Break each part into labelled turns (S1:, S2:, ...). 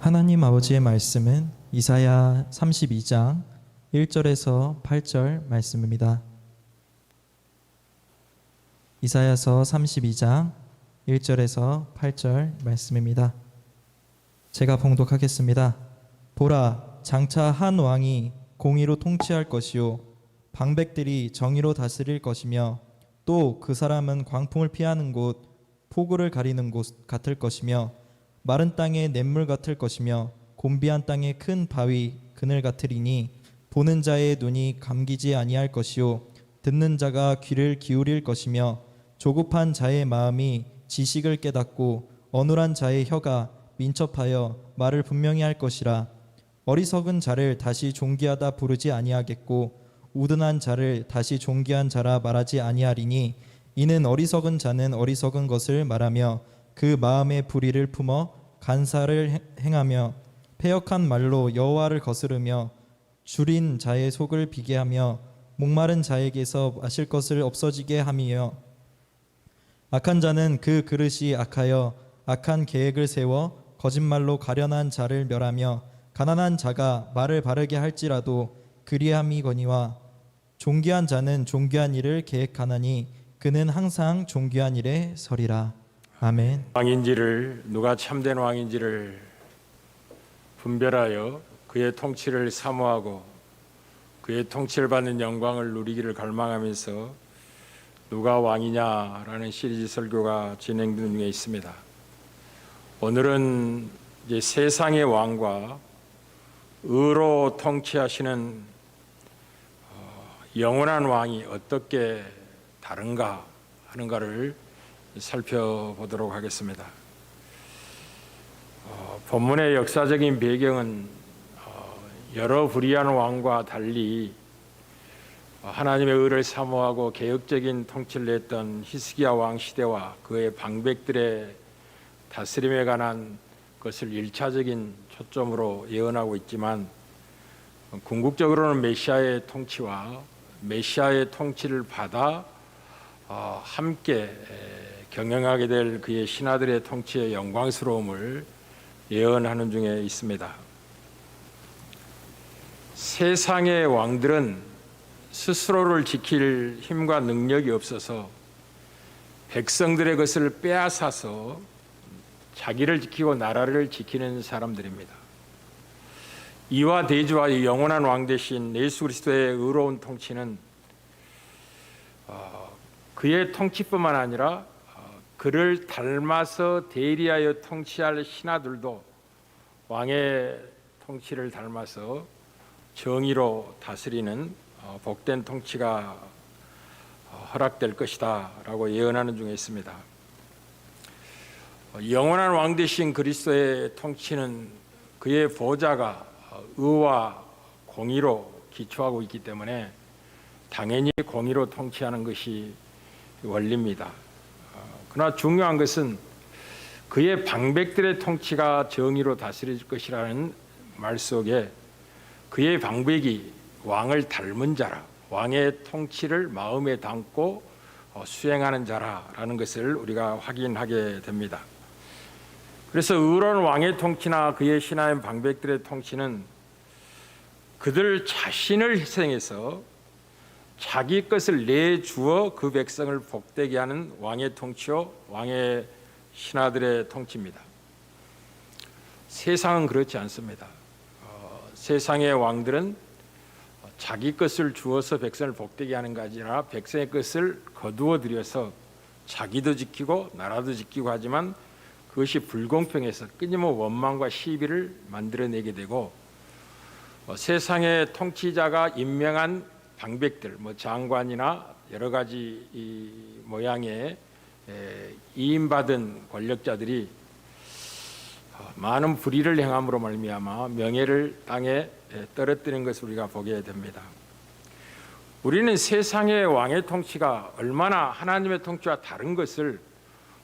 S1: 하나님 아버지의 말씀은 이사야 32장 1절에서 8절 말씀입니다. 이사야서 32장 1절에서 8절 말씀입니다. 제가 봉독하겠습니다. 보라, 장차 한 왕이 공의로 통치할 것이요 방백들이 정의로 다스릴 것이며 또 그 사람은 광풍을 피하는 곳, 폭우를 가리는 곳 같을 것이며 마른 땅의 냇물 같을 것이며 곤비한 땅의 큰 바위 그늘 같으리니 보는 자의 눈이 감기지 아니할 것이요 듣는 자가 귀를 기울일 것이며 조급한 자의 마음이 지식을 깨닫고 어눌한 자의 혀가 민첩하여 말을 분명히 할 것이라. 어리석은 자를 다시 존귀하다 부르지 아니하겠고 우둔한 자를 다시 존귀한 자라 말하지 아니하리니 이는 어리석은 자는 어리석은 것을 말하며 그 마음의 불의를 품어 간사를 행하며 패역한 말로 여호와를 거스르며 줄인 자의 속을 비게 하며 목마른 자에게서 마실 것을 없어지게 하며 악한 자는 그 그릇이 악하여 악한 계획을 세워 거짓말로 가련한 자를 멸하며 가난한 자가 말을 바르게 할지라도 그리함이거니와 존귀한 자는 존귀한 일을 계획하나니 그는 항상 존귀한 일에 서리라. 아멘.
S2: 왕인지를 누가 참된 왕인지를 분별하여 그의 통치를 사모하고 그의 통치를 받는 영광을 누리기를 갈망하면서 누가 왕이냐라는 시리즈 설교가 진행되는 중에 있습니다. 오늘은 이제 세상의 왕과 의로 통치하시는 영원한 왕이 어떻게 다른가 하는가를 살펴보도록 하겠습니다. 본문의 역사적인 배경은 여러 불의한 왕과 달리 하나님의 의를 사모하고 개혁적인 통치를 했던 히스기야 왕 시대와 그의 방백들의 다스림에 관한 것을 1차적인 초점으로 예언하고 있지만 궁극적으로는 메시아의 통치와 메시아의 통치를 받아 함께 경영하게 될 그의 신하들의 통치의 영광스러움을 예언하는 중에 있습니다. 세상의 왕들은 스스로를 지킬 힘과 능력이 없어서 백성들의 것을 빼앗아서 자기를 지키고 나라를 지키는 사람들입니다. 이와 대조하여 영원한 왕 되신 예수 그리스도의 의로운 통치는 그의 통치뿐만 아니라 그를 닮아서 대리하여 통치할 신하들도 왕의 통치를 닮아서 정의로 다스리는 복된 통치가 허락될 것이다 라고 예언하는 중에 있습니다. 영원한 왕 되신 그리스도의 통치는 그의 보좌가 의와 공의로 기초하고 있기 때문에 당연히 공의로 통치하는 것이 원리입니다. 그러나 중요한 것은 그의 방백들의 통치가 정의로 다스릴 것이라는 말 속에 그의 방백이 왕을 닮은 자라, 왕의 통치를 마음에 담고 수행하는 자라라는 것을 우리가 확인하게 됩니다. 그래서 의로운 왕의 통치나 그의 신하인 방백들의 통치는 그들 자신을 희생해서 자기 것을 내주어 그 백성을 복되게 하는 왕의 통치요 왕의 신하들의 통치입니다. 세상은 그렇지 않습니다. 세상의 왕들은 자기 것을 주어서 백성을 복되게 하는 것이 아니라 백성의 것을 거두어 들여서 자기도 지키고 나라도 지키고 하지만 그것이 불공평해서 끊임없는 원망과 시비를 만들어내게 되고 세상의 통치자가 임명한 방백들, 장관이나 여러 가지 모양의 이임받은 권력자들이 많은 불의를 행함으로 말미암아 명예를 땅에 떨어뜨리는 것을 우리가 보게 됩니다. 우리는 세상의 왕의 통치가 얼마나 하나님의 통치와 다른 것을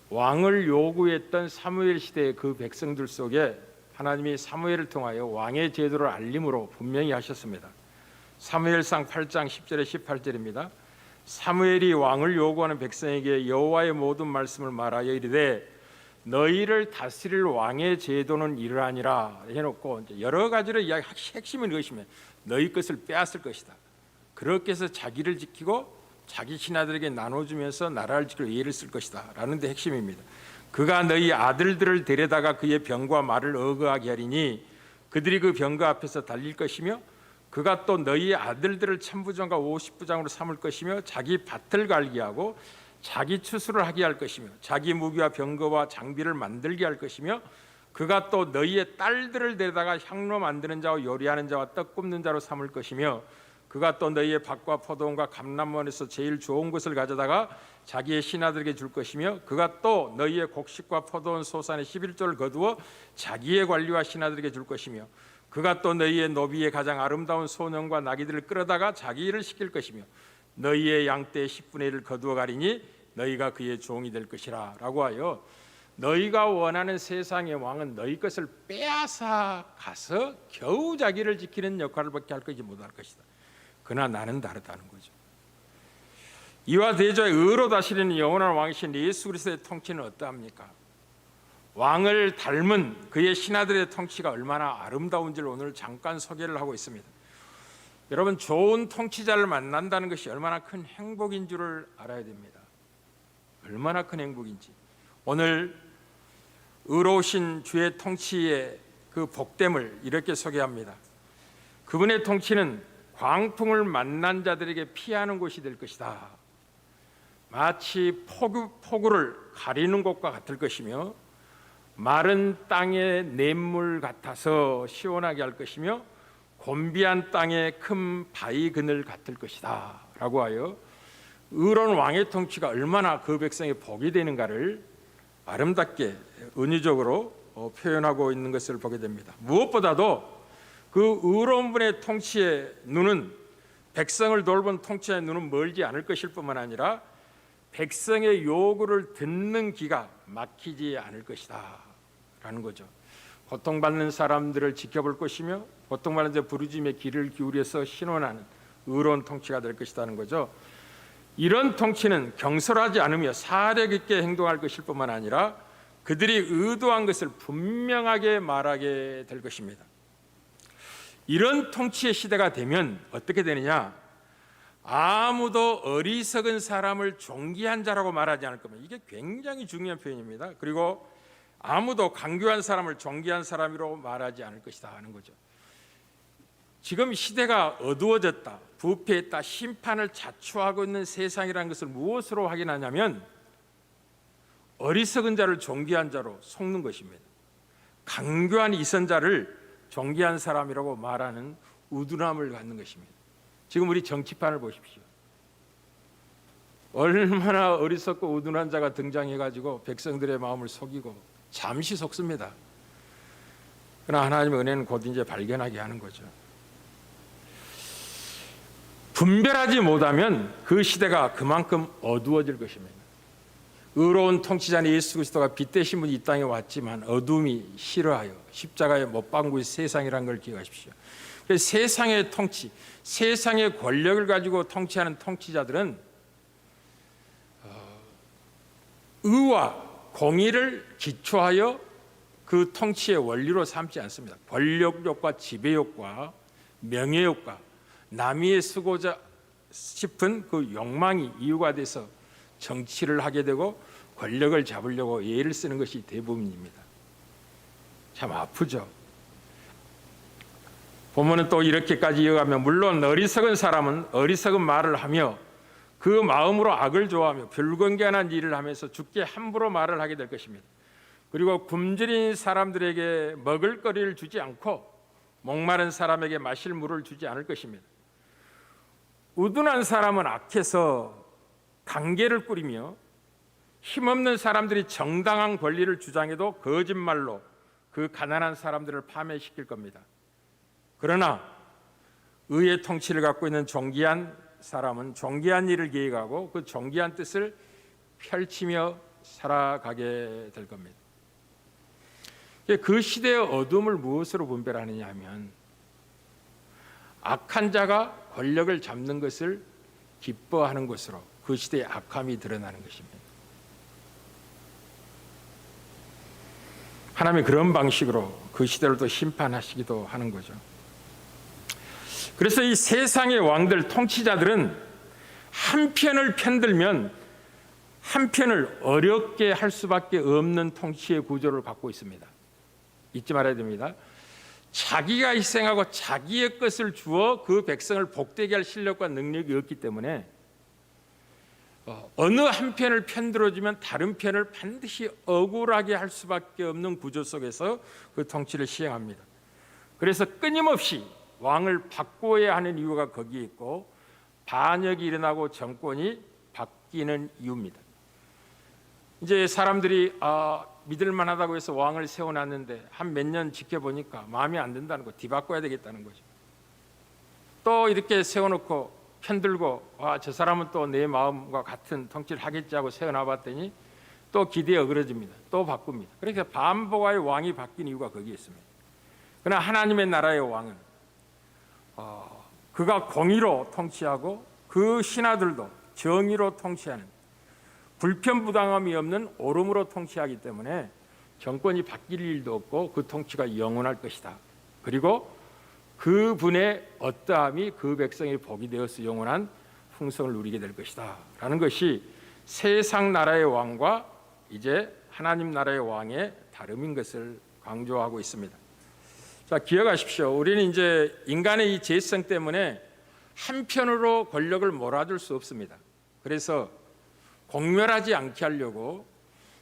S2: 왕을 요구했던 사무엘 시대의 그 백성들 속에 하나님이 사무엘을 통하여 왕의 제도를 알림으로 분명히 하셨습니다. 사무엘상 8장 10절에 18절입니다. 사무엘이 왕을 요구하는 백성에게 여호와의 모든 말씀을 말하여 이르되 너희를 다스릴 왕의 제도는 이러하니라 해놓고 이제 여러 가지로 이야기 핵심은 이것이면 너희 것을 빼앗을 것이다. 그렇게 해서 자기를 지키고 자기 신하들에게 나눠주면서 나라를 지킬 예를 쓸 것이다 라는 데 핵심입니다. 그가 너희 아들들을 데려다가 그의 병과 말을 어거하게 하리니 그들이 그 병거 앞에서 달릴 것이며 그가 또 너희 아들들을 천부장과 50부장으로 삼을 것이며 자기 밭을 갈게 하고 자기 추수를 하게 할 것이며 자기 무기와 병거와 장비를 만들게 할 것이며 그가 또 너희의 딸들을 데려다가 향로 만드는 자와 요리하는 자와 떡 굽는 자로 삼을 것이며 그가 또 너희의 밭과 포도원과 감람원에서 제일 좋은 것을 가져다가 자기의 신하들에게 줄 것이며 그가 또 너희의 곡식과 포도원 소산의 11조를 거두어 자기의 관리와 신하들에게 줄 것이며 그가 또 너희의 노비의 가장 아름다운 소년과 나귀들을 끌어다가 자기 일을 시킬 것이며 너희의 양떼의 10분의 1을 거두어 가리니 너희가 그의 종이 될 것이라 라고 하여 너희가 원하는 세상의 왕은 너희 것을 빼앗아 가서 겨우 자기를 지키는 역할을 밖에 할 것이 못할 것이다. 그러나 나는 다르다는 거죠. 이와 대조의 의로 다스리는 영원한 왕이신 예수 그리스도의 통치는 어떠합니까? 왕을 닮은 그의 신하들의 통치가 얼마나 아름다운지를 오늘 잠깐 소개를 하고 있습니다. 여러분, 좋은 통치자를 만난다는 것이 얼마나 큰 행복인 줄을 알아야 됩니다. 얼마나 큰 행복인지. 오늘 의로우신 주의 통치의 그 복됨을 이렇게 소개합니다. 그분의 통치는 광풍을 만난 자들에게 피하는 곳이 될 것이다. 마치 폭우를 가리는 곳과 같을 것이며 마른 땅의 냇물 같아서 시원하게 할 것이며 곤비한 땅의 큰 바위 그늘 같을 것이다 라고 하여 의로운 왕의 통치가 얼마나 그 백성의 복이 되는가를 아름답게 은유적으로 표현하고 있는 것을 보게 됩니다. 무엇보다도 그 의로운 분의 통치의 눈은 백성을 돌본 통치의 눈은 멀지 않을 것일 뿐만 아니라 백성의 요구를 듣는 귀가 막히지 않을 것이다 라는 거죠. 고통받는 사람들을 지켜볼 것이며 고통받는 자 부르짖음에 귀를 기울여서 신원하는 의로운 통치가 될 것이라는 거죠. 이런 통치는 경솔하지 않으며 사력 있게 행동할 것일 뿐만 아니라 그들이 의도한 것을 분명하게 말하게 될 것입니다. 이런 통치의 시대가 되면 어떻게 되느냐? 아무도 어리석은 사람을 존귀한 자라고 말하지 않을 겁니다. 이게 굉장히 중요한 표현입니다. 그리고 아무도 강교한 사람을 존귀한 사람이라고 말하지 않을 것이다 하는 거죠. 지금 시대가 어두워졌다, 부패했다, 심판을 자초하고 있는 세상이라는 것을 무엇으로 확인하냐면 어리석은 자를 존귀한 자로 속는 것입니다. 강교한 이선자를 존귀한 사람이라고 말하는 우둔함을 갖는 것입니다. 지금 우리 정치판을 보십시오. 얼마나 어리석고 우둔한 자가 등장해가지고 백성들의 마음을 속이고 잠시 속습니다. 그러나 하나님의 은혜는 곧 이제 발견하게 하는 거죠. 분별하지 못하면 그 시대가 그만큼 어두워질 것입니다. 의로운 통치자인 예수 그리스도가 빛 되신 분이 이 땅에 왔지만 어둠이 싫어하여 십자가에 못 박은 세상이라는 걸 기억하십시오. 그래서 세상의 통치, 세상의 권력을 가지고 통치하는 통치자들은 의와 공의를 기초하여 그 통치의 원리로 삼지 않습니다. 권력욕과 지배욕과 명예욕과 남위에 쓰고자 싶은 그 욕망이 이유가 돼서 정치를 하게 되고 권력을 잡으려고 예를 쓰는 것이 대부분입니다. 참 아프죠. 보면은 또 이렇게까지 이어가면 물론 어리석은 사람은 어리석은 말을 하며 그 마음으로 악을 좋아하며 불건전한 일을 하면서 주께 함부로 말을 하게 될 것입니다. 그리고 굶주린 사람들에게 먹을 거리를 주지 않고 목마른 사람에게 마실 물을 주지 않을 것입니다. 우둔한 사람은 악해서 관계를 꾸리며 힘없는 사람들이 정당한 권리를 주장해도 거짓말로 그 가난한 사람들을 파멸시킬 겁니다. 그러나 의의 통치를 갖고 있는 존귀한 사람은 존귀한 일을 계획하고 그 존귀한 뜻을 펼치며 살아가게 될 겁니다. 그 시대의 어둠을 무엇으로 분별하느냐 하면 악한 자가 권력을 잡는 것을 기뻐하는 것으로 그 시대의 악함이 드러나는 것입니다. 하나님이 그런 방식으로 그 시대를 또 심판하시기도 하는 거죠. 그래서 이 세상의 왕들, 통치자들은 한 편을 편들면 한 편을 어렵게 할 수밖에 없는 통치의 구조를 갖고 있습니다. 잊지 말아야 됩니다. 자기가 희생하고 자기의 것을 주어 그 백성을 복되게 할 실력과 능력이 없기 때문에 어느 한 편을 편들어주면 다른 편을 반드시 억울하게 할 수밖에 없는 구조 속에서 그 통치를 시행합니다. 그래서 끊임없이 왕을 바꿔야 하는 이유가 거기에 있고 반역이 일어나고 정권이 바뀌는 이유입니다. 이제 사람들이 믿을 만하다고 해서 왕을 세워놨는데 한 몇 년 지켜보니까 마음에 안 든다는 거, 뒤바꿔야 되겠다는 거죠. 또 이렇게 세워놓고 편들고 저 사람은 또 내 마음과 같은 통치를 하겠지 하고 세워놔봤더니 또 기대에 어그러집니다. 또 바꿉니다. 그러니까 반복하여 왕이 바뀐 이유가 거기에 있습니다. 그러나 하나님의 나라의 왕은 그가 공의로 통치하고 그 신하들도 정의로 통치하는 불편부당함이 없는 옳음으로 통치하기 때문에 정권이 바뀔 일도 없고 그 통치가 영원할 것이다. 그리고 그분의 어떠함이 그 백성의 복이 되어서 영원한 풍성을 누리게 될 것이다 라는 것이 세상 나라의 왕과 이제 하나님 나라의 왕의 다름인 것을 강조하고 있습니다. 자, 기억하십시오. 우리는 이제 인간의 이 죄성 때문에 한편으로 권력을 몰아줄 수 없습니다. 그래서 공멸하지 않게 하려고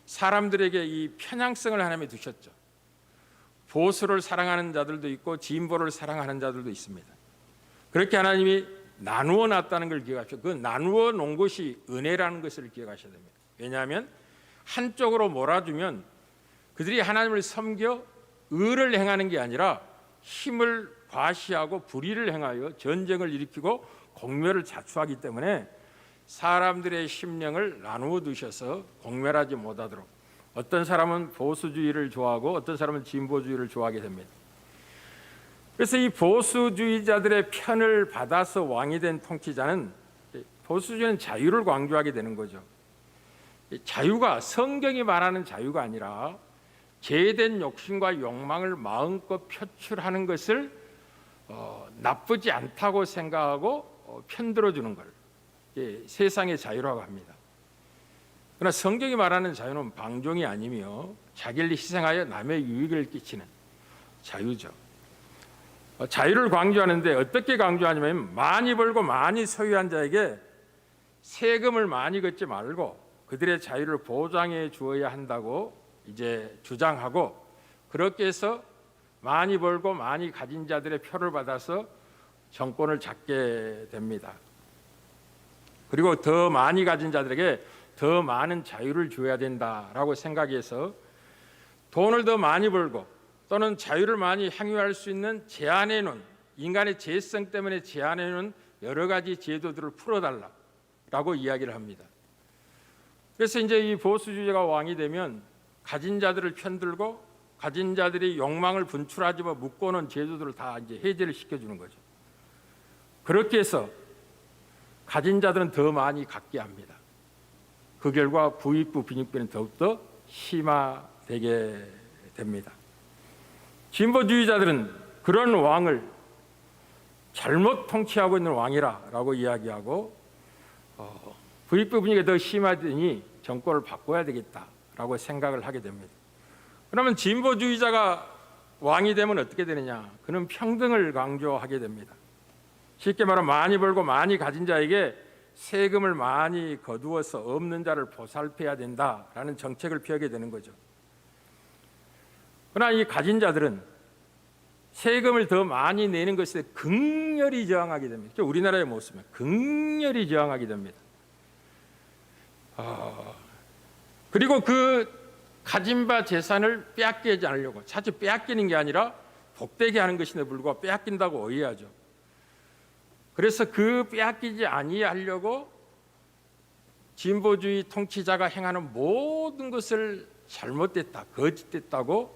S2: 사람들에게 이 편향성을 하나님이 두셨죠. 보수를 사랑하는 자들도 있고 진보를 사랑하는 자들도 있습니다. 그렇게 하나님이 나누어 놨다는 걸 기억하십시오. 그 나누어 놓은 것이 은혜라는 것을 기억하셔야 됩니다. 왜냐하면 한쪽으로 몰아주면 그들이 하나님을 섬겨 의를 행하는 게 아니라 힘을 과시하고 불의를 행하여 전쟁을 일으키고 공멸을 자초하기 때문에 사람들의 심령을 나누어 두셔서 공멸하지 못하도록 어떤 사람은 보수주의를 좋아하고 어떤 사람은 진보주의를 좋아하게 됩니다. 그래서 이 보수주의자들의 편을 받아서 왕이 된 통치자는 보수주의는 자유를 강조하게 되는 거죠. 자유가 성경이 말하는 자유가 아니라 죄된 욕심과 욕망을 마음껏 표출하는 것을 나쁘지 않다고 생각하고 편들어주는 걸 세상의 자유라고 합니다. 그러나 성경이 말하는 자유는 방종이 아니며 자기를 희생하여 남의 유익을 끼치는 자유죠. 자유를 강조하는데 어떻게 강조하냐면 많이 벌고 많이 소유한 자에게 세금을 많이 걷지 말고 그들의 자유를 보장해 주어야 한다고 이제 주장하고 그렇게 해서 많이 벌고 많이 가진 자들의 표를 받아서 정권을 잡게 됩니다. 그리고 더 많이 가진 자들에게 더 많은 자유를 줘야 된다라고 생각해서 돈을 더 많이 벌고 또는 자유를 많이 향유할 수 있는 제한해 놓은 인간의 죄성 때문에 제한해 놓은 여러 가지 제도들을 풀어달라라고 이야기를 합니다. 그래서 이제 이 보수주의가 왕이 되면 가진 자들을 편들고 가진 자들이 욕망을 분출하지 마 묶어놓은 제도들을 다 이제 해제를 시켜주는 거죠. 그렇게 해서 가진 자들은 더 많이 갖게 합니다. 그 결과 부익부 빈익부는 더욱더 심화되게 됩니다. 진보주의자들은 그런 왕을 잘못 통치하고 있는 왕이라고 이야기하고 부익부 빈익이 더 심하더니 정권을 바꿔야 되겠다라고 생각을 하게 됩니다. 그러면 진보주의자가 왕이 되면 어떻게 되느냐? 그는 평등을 강조하게 됩니다. 쉽게 말하면 많이 벌고 많이 가진 자에게 세금을 많이 거두어서 없는 자를 보살펴야 된다라는 정책을 펴게 되는 거죠. 그러나 이 가진 자들은 세금을 더 많이 내는 것에 극렬히 저항하게 됩니다. 우리나라의 모습은 극렬히 저항하게 됩니다. 그리고 그 가진 바 재산을 빼앗기지 않으려고 사실 빼앗기는 게 아니라 복되게 하는 것인데 불구하고 빼앗긴다고 오해하죠. 그래서 그 빼앗기지 아니하려고 진보주의 통치자가 행하는 모든 것을 잘못됐다, 거짓됐다고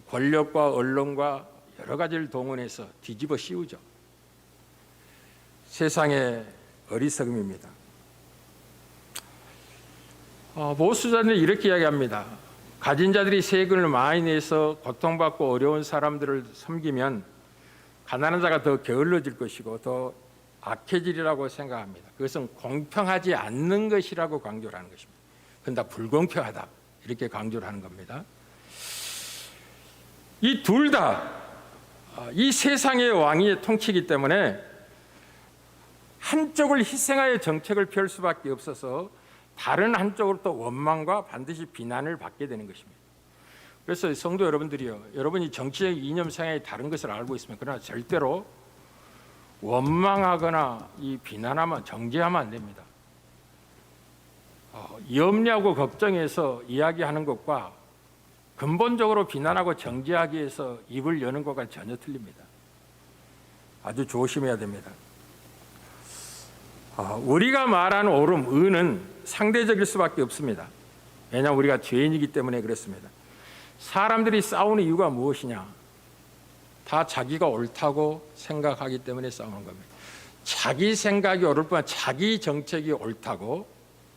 S2: 권력과 언론과 여러 가지를 동원해서 뒤집어 씌우죠. 세상의 어리석음입니다. 보수자들은 이렇게 이야기합니다. 가진 자들이 세금을 많이 내서 고통받고 어려운 사람들을 섬기면 가난한 자가 더 게을러질 것이고 더 악해지리라고 생각합니다. 그것은 공평하지 않는 것이라고 강조를 하는 것입니다. 그건 다 불공평하다 이렇게 강조를 하는 겁니다. 이 둘 다 이 세상의 왕이 통치이기 때문에 한쪽을 희생하여 정책을 펼 수밖에 없어서 다른 한쪽으로 또 원망과 반드시 비난을 받게 되는 것입니다. 그래서 성도 여러분들이요, 여러분이 정치적 이념 성향이 다른 것을 알고 있으면 그러나 절대로 원망하거나 이 비난하면 정죄하면 안 됩니다. 염려하고 걱정해서 이야기하는 것과 근본적으로 비난하고 정죄하기 위해서 입을 여는 것과 전혀 틀립니다. 아주 조심해야 됩니다. 우리가 말하는 옳음, 의는 상대적일 수밖에 없습니다. 왜냐하면 우리가 죄인이기 때문에 그렇습니다. 사람들이 싸우는 이유가 무엇이냐? 다 자기가 옳다고 생각하기 때문에 싸우는 겁니다. 자기 생각이 옳을 뿐만 자기 정책이 옳다고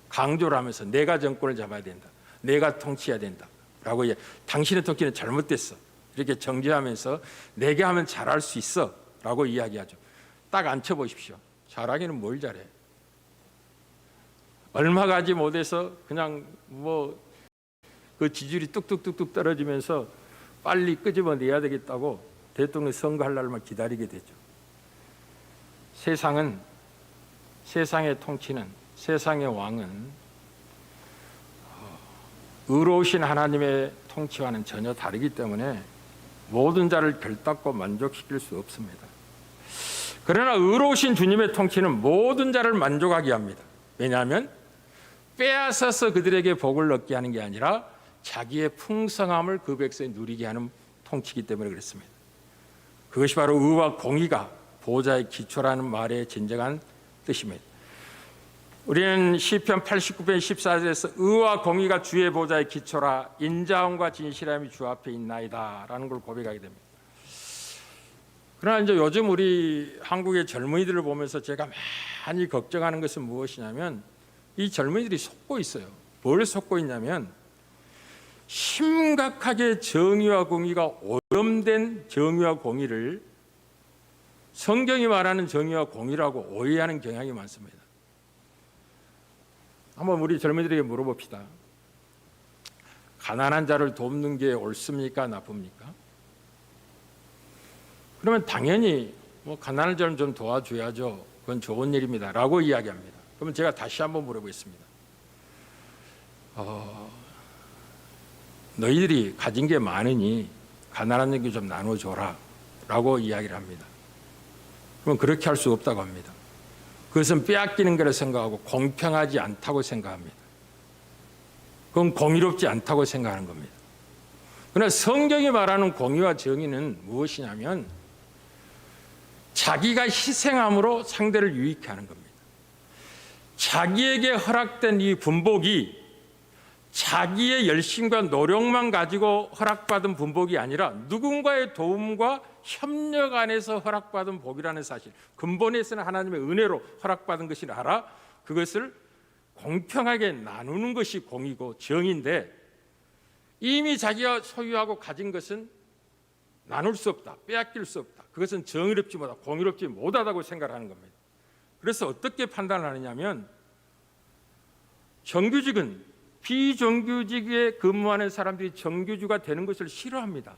S2: 강조를 하면서 내가 정권을 잡아야 된다. 내가 통치해야 된다. 라고 당신의 통치는 잘못됐어. 이렇게 정죄하면서 내게 하면 잘할 수 있어. 라고 이야기하죠. 딱 앉혀보십시오. 잘하기는 뭘 잘해. 얼마 가지 못해서 그냥 그 지지율이 뚝뚝뚝뚝 떨어지면서 빨리 끄집어내야 되겠다고 대통령 선거할 날만 기다리게 되죠. 세상의 통치는, 세상의 왕은 의로우신 하나님의 통치와는 전혀 다르기 때문에 모든 자를 결단코 만족시킬 수 없습니다. 그러나 의로우신 주님의 통치는 모든 자를 만족하게 합니다. 왜냐하면 빼앗아서 그들에게 복을 얻게 하는 게 아니라 자기의 풍성함을 그 백성이 누리게 하는 통치이기 때문에 그렇습니다. 그것이 바로 의와 공의가 보좌의 기초라는 말의 진정한 뜻입니다. 우리는 시편 89편 14절에서 의와 공의가 주의 보좌의 기초라 인자함과 진실함이 주 앞에 있나이다 라는 걸 고백하게 됩니다. 그러나 이제 요즘 우리 한국의 젊은이들을 보면서 제가 많이 걱정하는 것은 무엇이냐면 이 젊은이들이 속고 있어요. 뭘 속고 있냐면 심각하게 정의와 공의가 오염된 정의와 공의를 성경이 말하는 정의와 공의라고 오해하는 경향이 많습니다. 한번 우리 젊은이들에게 물어봅시다. 가난한 자를 돕는 게 옳습니까? 나쁩니까? 그러면 당연히 가난한 자를 좀 도와줘야죠. 그건 좋은 일입니다. 라고 이야기합니다. 그러면 제가 다시 한번 물어보겠습니다. 너희들이 가진 게 많으니 가난한 게 좀 나눠줘라. 라고 이야기를 합니다. 그럼 그렇게 할 수 없다고 합니다. 그것은 빼앗기는 거라 생각하고 공평하지 않다고 생각합니다. 그건 공의롭지 않다고 생각하는 겁니다. 그러나 성경이 말하는 공의와 정의는 무엇이냐면 자기가 희생함으로 상대를 유익해 하는 겁니다. 자기에게 허락된 이 분복이 자기의 열심과 노력만 가지고 허락받은 분복이 아니라 누군가의 도움과 협력 안에서 허락받은 복이라는 사실, 근본에서는 하나님의 은혜로 허락받은 것을 알아 그것을 공평하게 나누는 것이 공이고 정의인데 이미 자기가 소유하고 가진 것은 나눌 수 없다, 빼앗길 수 없다. 그것은 정의롭지 못하다, 공의롭지 못하다고 생각하는 겁니다. 그래서 어떻게 판단하느냐면 정규직은 비정규직에 근무하는 사람들이 정규직가 되는 것을 싫어합니다.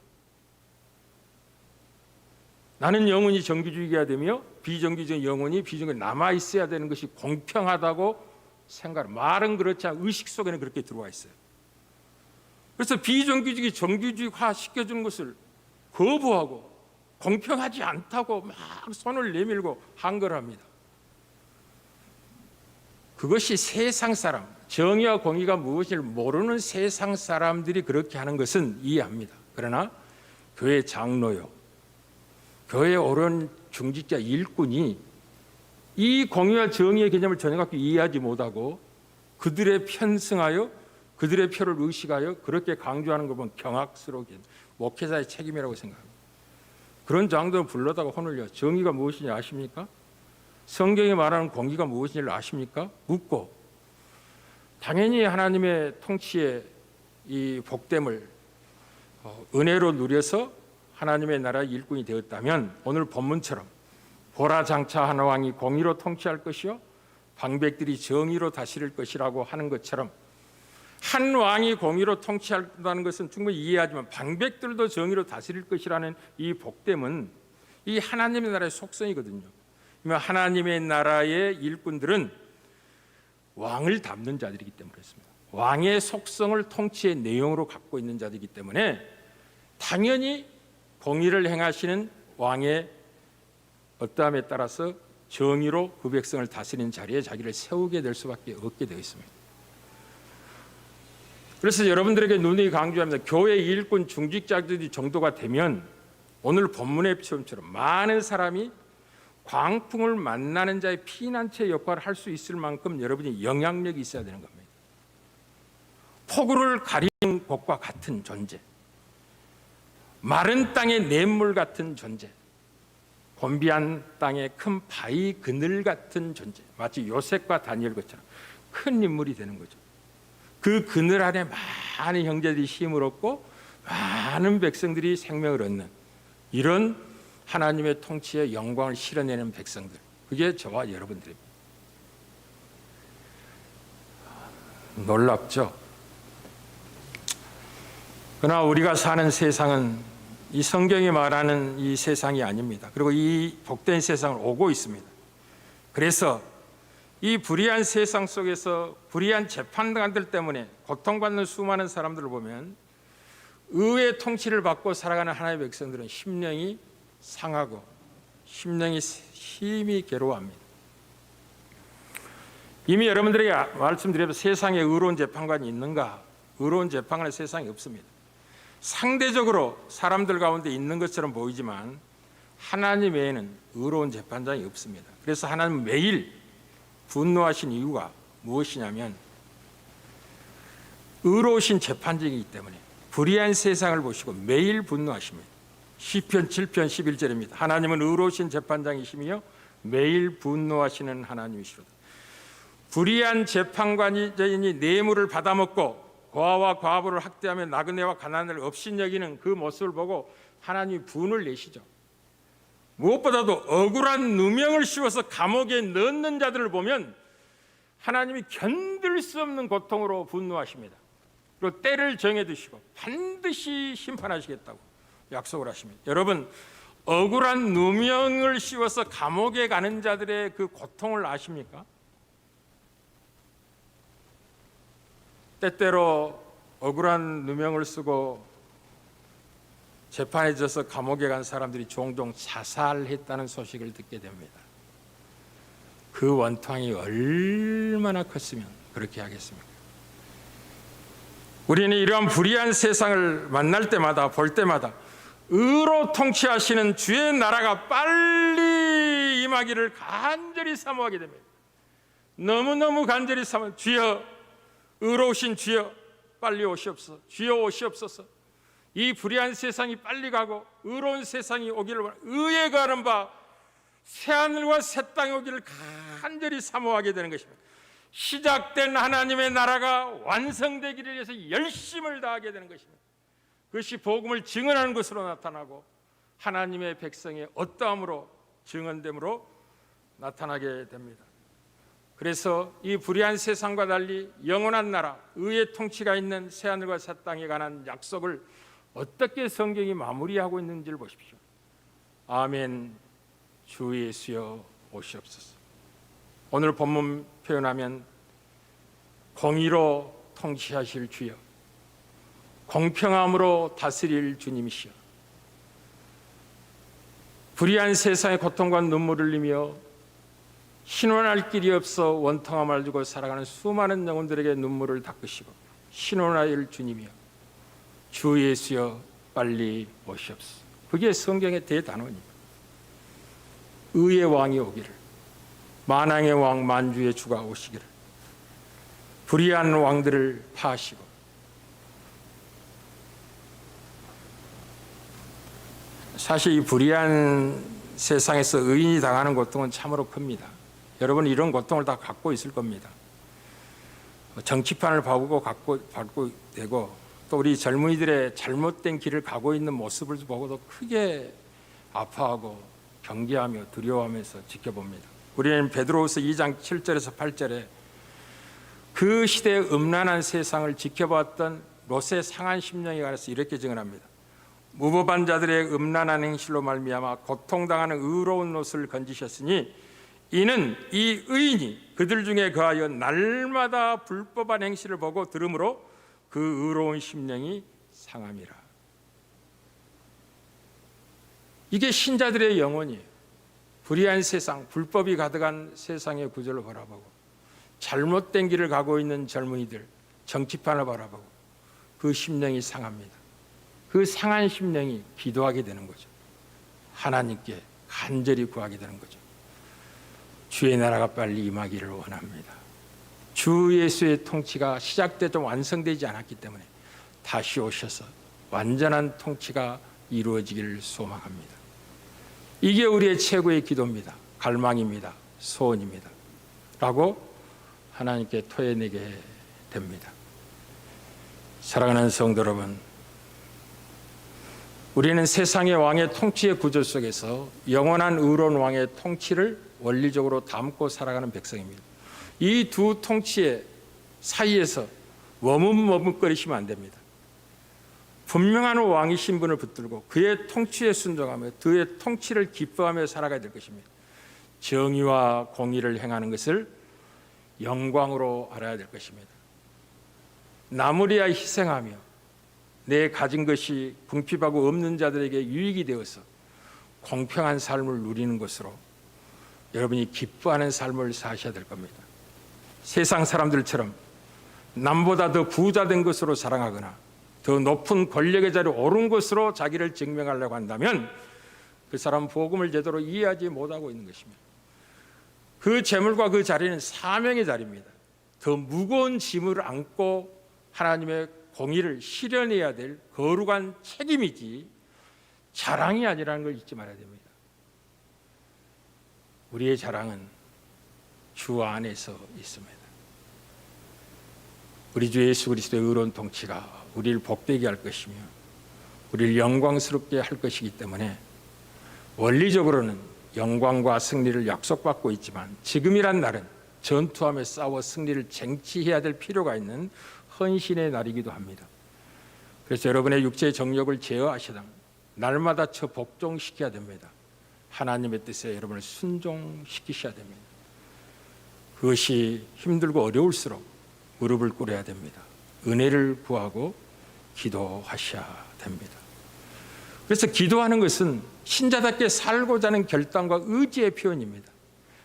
S2: 나는 영원히 정규직이어야 되며 비정규직은 영원히 비정규직에 남아 있어야 되는 것이 공평하다고 생각합니다. 말은 그렇지 않고 의식 속에는 그렇게 들어와 있어요. 그래서 비정규직이 정규직화 시켜주는 것을 거부하고 공평하지 않다고 막 손을 내밀고 한걸합니다. 그것이 세상 사람, 정의와 공의가 무엇인지 모르는 세상 사람들이 그렇게 하는 것은 이해합니다. 그러나 교회 장로요, 교회 옳은 중직자 일꾼이 이 공의와 정의의 개념을 정확하게 이해하지 못하고 그들의 편승하여 그들의 표를 의식하여 그렇게 강조하는 것 보면 경악스럽게 목회자의 책임이라고 생각합니다. 그런 장로들은 불러다가 혼을요. 정의가 무엇인지 아십니까? 성경이 말하는 공의가 무엇인지를 아십니까? 묻고 당연히 하나님의 통치에 이 복됨을 은혜로 누려서 하나님의 나라의 일꾼이 되었다면 오늘 본문처럼 보라 장차 한 왕이 공의로 통치할 것이요 방백들이 정의로 다스릴 것이라고 하는 것처럼 한 왕이 공의로 통치한다는 것은 충분히 이해하지만 방백들도 정의로 다스릴 것이라는 이 복됨은 이 하나님의 나라의 속성이거든요. 하나님의 나라의 일꾼들은 왕을 담는 자들이기 때문에 그렇습니다. 왕의 속성을 통치의 내용으로 갖고 있는 자들이기 때문에 당연히 공의를 행하시는 왕의 어떠함에 따라서 정의로 그 백성을 다스리는 자리에 자기를 세우게 될 수밖에 없게 되어 있습니다. 그래서 여러분들에게 눈이 강조합니다. 교회 일꾼 중직자들이 정도가 되면 오늘 본문의 처음처럼 많은 사람이 광풍을 만나는 자의 피난처 역할을 할 수 있을 만큼 여러분이 영향력이 있어야 되는 겁니다. 폭우를 가리는 곳과 같은 존재, 마른 땅의 냇물 같은 존재, 곤비한 땅의 큰 바위 그늘 같은 존재, 마치 요셉과 다니엘 것처럼 큰 인물이 되는 거죠. 그 그늘 안에 많은 형제들이 힘을 얻고 많은 백성들이 생명을 얻는 이런 하나님의 통치의 영광을 실현내는 백성들, 그게 저와 여러분들입니다. 놀랍죠? 그러나 우리가 사는 세상은 이 성경이 말하는 이 세상이 아닙니다. 그리고 이 복된 세상을 오고 있습니다. 그래서 이 불의한 세상 속에서 불의한 재판관들 때문에 고통받는 수많은 사람들을 보면 의의 통치를 받고 살아가는 하나님의 백성들은 심령이 상하고 심령이 심히 괴로워합니다. 이미 여러분들에게 말씀드려서 세상에 의로운 재판관이 있는가? 의로운 재판관은 세상에 없습니다. 상대적으로 사람들 가운데 있는 것처럼 보이지만 하나님 외에는 의로운 재판장이 없습니다. 그래서 하나님은 매일 분노하신 이유가 무엇이냐면 의로우신 재판장이기 때문에 불의한 세상을 보시고 매일 분노하십니다. 시편 7편 11절입니다. 하나님은 의로우신 재판장이시며 매일 분노하시는 하나님이시로다. 불의한 재판관이 뇌물을 받아먹고 고아와 과부를 학대하며 나그네와 가난을 업신여기는 그 모습을 보고 하나님이 분을 내시죠. 무엇보다도 억울한 누명을 씌워서 감옥에 넣는 자들을 보면 하나님이 견딜 수 없는 고통으로 분노하십니다. 그리고 때를 정해두시고 반드시 심판하시겠다고 약속을 하십니다. 여러분, 억울한 누명을 씌워서 감옥에 가는 자들의 그 고통을 아십니까? 때때로 억울한 누명을 쓰고 재판에 져서 감옥에 간 사람들이 종종 자살했다는 소식을 듣게 됩니다. 그 원통이 얼마나 컸으면 그렇게 하겠습니까? 우리는 이러한 불의한 세상을 만날 때마다 볼 때마다 의로 통치하시는 주의 나라가 빨리 임하기를 간절히 사모하게 됩니다. 너무너무 간절히 사모. 주여, 의로우신 주여 빨리 오시옵소서. 주여 오시옵소서. 이 불의한 세상이 빨리 가고 의로운 세상이 오기를 바랍니다. 의에 가는 바 새하늘과 새 땅이 오기를 간절히 사모하게 되는 것입니다. 시작된 하나님의 나라가 완성되기를 위해서 열심을 다하게 되는 것입니다. 그것이 복음을 증언하는 것으로 나타나고 하나님의 백성의 어떠함으로 증언됨으로 나타나게 됩니다. 그래서 이 불의한 세상과 달리 영원한 나라, 의의 통치가 있는 새하늘과 새 땅에 관한 약속을 어떻게 성경이 마무리하고 있는지를 보십시오. 아멘. 주 예수여 오시옵소서. 오늘 본문 표현하면 공의로 통치하실 주여, 공평함으로 다스릴 주님이시여, 불의한 세상의 고통과 눈물을 흘리며 신원할 길이 없어 원통함을 주고 살아가는 수많은 영혼들에게 눈물을 닦으시고 신원할 주님이여, 주 예수여 빨리 오시옵소서. 그게 성경의 대단원입니다. 의의 왕이 오기를, 만왕의 왕 만주의 주가 오시기를, 불의한 왕들을 파하시고 사실 이 불의한 세상에서 의인이 당하는 고통은 참으로 큽니다. 여러분 이런 고통을 다 갖고 있을 겁니다. 정치판을 받고 되고 또 우리 젊은이들의 잘못된 길을 가고 있는 모습을 보고도 크게 아파하고 경계하며 두려워하면서 지켜봅니다. 우리는 베드로후서 2장 7절에서 8절에 그 시대의 음란한 세상을 지켜봤던 롯의 상한 심령에 관해서 이렇게 증언합니다. 무법한 자들의 음란한 행실로 말미암아 고통당하는 의로운 롯을 건지셨으니 이는 이 의인이 그들 중에 거하여 날마다 불법한 행실을 보고 들으므로 그 의로운 심령이 상함이라. 이게 신자들의 영혼이에요. 불의한 세상, 불법이 가득한 세상의 구조를 바라보고 잘못된 길을 가고 있는 젊은이들, 정치판을 바라보고 그 심령이 상합니다. 그 상한 심령이 기도하게 되는 거죠. 하나님께 간절히 구하게 되는 거죠. 주의 나라가 빨리 임하기를 원합니다. 주 예수의 통치가 시작되도 완성되지 않았기 때문에 다시 오셔서 완전한 통치가 이루어지기를 소망합니다. 이게 우리의 최고의 기도입니다. 갈망입니다. 소원입니다. 라고 하나님께 토해내게 됩니다. 사랑하는 성도 여러분, 우리는 세상의 왕의 통치의 구조 속에서 영원한 의로운 왕의 통치를 원리적으로 담고 살아가는 백성입니다. 이 두 통치의 사이에서 머뭇머뭇거리시면 안 됩니다. 분명한 왕의 신분을 붙들고 그의 통치에 순종하며 그의 통치를 기뻐하며 살아가야 될 것입니다. 정의와 공의를 행하는 것을 영광으로 알아야 될 것입니다. 남을 위하여 희생하며 내 가진 것이 궁핍하고 없는 자들에게 유익이 되어서 공평한 삶을 누리는 것으로 여러분이 기뻐하는 삶을 사셔야 될 겁니다. 세상 사람들처럼 남보다 더 부자된 것으로 자랑하거나 더 높은 권력의 자리에 오른 것으로 자기를 증명하려고 한다면 그 사람은 복음을 제대로 이해하지 못하고 있는 것입니다. 그 재물과 그 자리는 사명의 자리입니다. 더 무거운 짐을 안고 하나님의 공의를 실현해야 될 거룩한 책임이지 자랑이 아니라는 걸 잊지 말아야 됩니다. 우리의 자랑은 주 안에서 있습니다. 우리 주 예수 그리스도의 의로운 통치가 우리를 복되게 할 것이며 우리를 영광스럽게 할 것이기 때문에 원리적으로는 영광과 승리를 약속받고 있지만 지금이란 날은 전투하며 싸워 승리를 쟁취해야 될 필요가 있는 헌신의 날이기도 합니다. 그래서 여러분의 육체의 정욕을 제어하시다 날마다 저 복종시켜야 됩니다. 하나님의 뜻에 여러분을 순종시키셔야 됩니다. 그것이 힘들고 어려울수록 무릎을 꿇어야 됩니다. 은혜를 구하고 기도하셔야 됩니다. 그래서 기도하는 것은 신자답게 살고자 하는 결단과 의지의 표현입니다.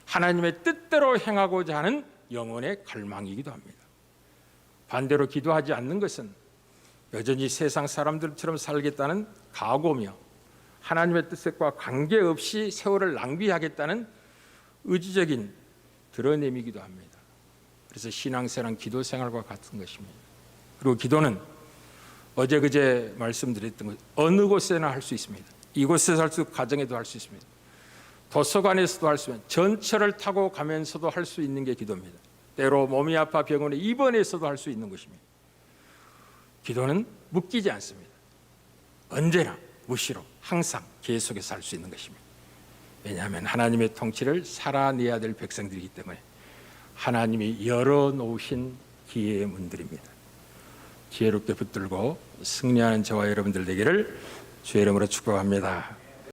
S2: 하나님의 뜻대로 행하고자 하는 영혼의 갈망이기도 합니다. 반대로 기도하지 않는 것은 여전히 세상 사람들처럼 살겠다는 각오며 하나님의 뜻과 관계없이 세월을 낭비하겠다는 의지적인 드러냄이기도 합니다. 그래서 신앙생활은 기도생활과 같은 것입니다. 그리고 기도는 어제 그제 말씀드렸던 것 어느 곳에나 할 수 있습니다. 이곳에서 할 수 있고 가정에도 할 수 있습니다. 도서관에서도 할 수 있습니다. 전철을 타고 가면서도 할 수 있는 게 기도입니다. 때로 몸이 아파 병원에 입원해서도 할 수 있는 것입니다. 기도는 묶이지 않습니다. 언제나 무시로 항상 계속해서 할 수 있는 것입니다. 왜냐하면 하나님의 통치를 살아내야 될 백성들이기 때문에 하나님이 열어놓으신 기회의 문들입니다. 지혜롭게 붙들고 승리하는 저와 여러분들 되기를 주의 이름으로 축복합니다.